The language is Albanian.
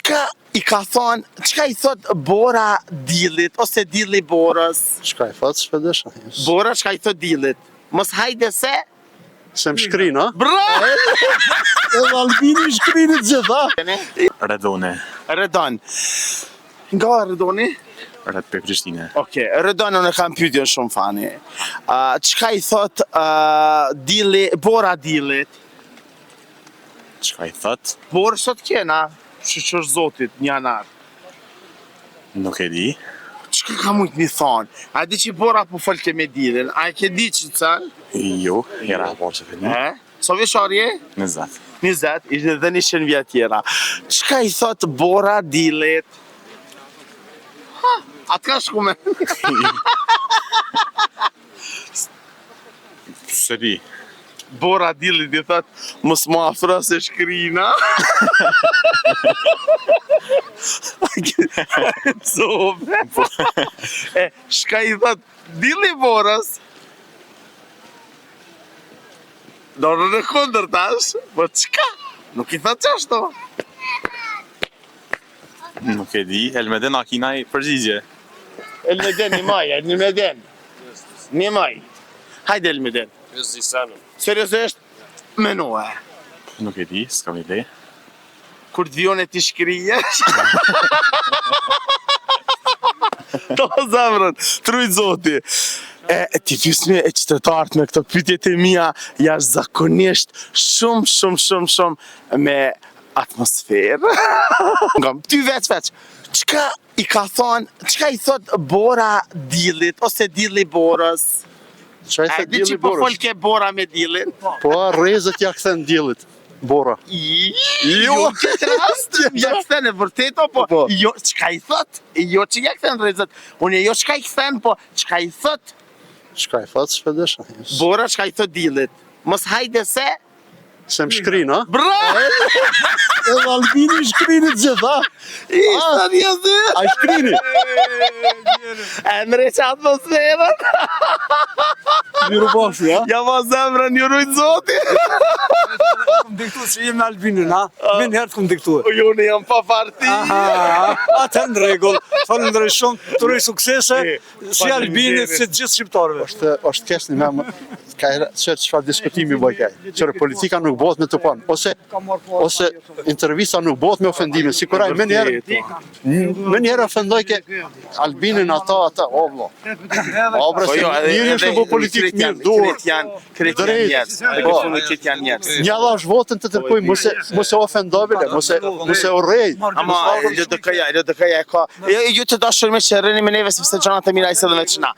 Çka i ka thonë, çka i thot Bora Dillit, ose Dilli Borës? Çka i thot, shpedesha. Bora çka i thot Dillit? Mos hajde se? Se më shkrin, ha? Bravo! Edhe Albini shkrinit gjitha. Redone, Redon. Nga Redoni? rrët për Prishtine. Okej, Redon unë kam pyetje shumë fani. Çka i thot Dilli, Bora Dillit? Çka i thot? Borë sot kena, që zotit, një anar. Nuk e di. Çka ka mujtë mi thonë? A di që Bora po folke me Dillin? A e ke di që të thënë? Jo, era po që fëni. So vishorje? 20. 20, ishte dhe 100 vjet tjera. Çka i thot Bora Dillit? Ha, atë ka shku me. Se di. Bora Dillit i thot, mos më afro se shkrina. Zove. Shka i thot Dilli Borës? Dorën e kundër tash, po çka? Nuk i thot qashtu. Nuk e di. Elmeden Akina i përgjigje. Elmeden, Elmeden. Një maj. Hajde Elmeden. Seriozisht, menua. Nuk e di, s'kam ide. Kur t'vion e t'i shkrijesh. To zemrën, truj zoti. Ti pysni e qytetarët me këto pyetjet e mia jashtëzakonisht shumë me atmosferë. Ty veç. Çka i ka thonë, çka i thot Bora Dillit, ose Dilli Borës? Çka i A thot di Dilli që po Borës? folke Bora me Dillin? Po, rrezet ja kthen Dillit. Bora. Jo, këtë rast, ja kthen e vërtet, po, jo, çka i thot? Jo që ja kthen rrezet, unë jo çka i kthen, po, çka i thot? Çka i thot, shpedesha. Bora çka i thot Dillit? Mos hajde se? Se më shkrin, ha? Bravo! Edhe Albini shkrinit gjitha. Ishte një zy! A shkrini? Emre që atmosferën? Miru bashkë, ja? Ja ma zemrën, një rujtë zoti! Kom diktu që jem në Albinin, ha? Min herë të kom diktu. Jo, në jam pa parti! Atë në regull. Falëndëroj shumë, të rëj suksese, si Albinit, si gjithë shqiptarëve. është kesh një me ka çfarë diskutimi bëj kaj. Qërë politika nuk bëhet me të panë, ose intervista nuk bëhet me ofendime, si kuraj me njerë ofendoj ke Albinin ata, o vlo. O bre, se njëri është në bo politikë mirë, duhet. Kretë janë njerës. Një dhash votën të tërpoj, mos e ofendovile, mos e urrej. Ama, LDK-ja ka, ju të dashur me që rëni me neve, sepse gjanat e mira i se dhe me qëna.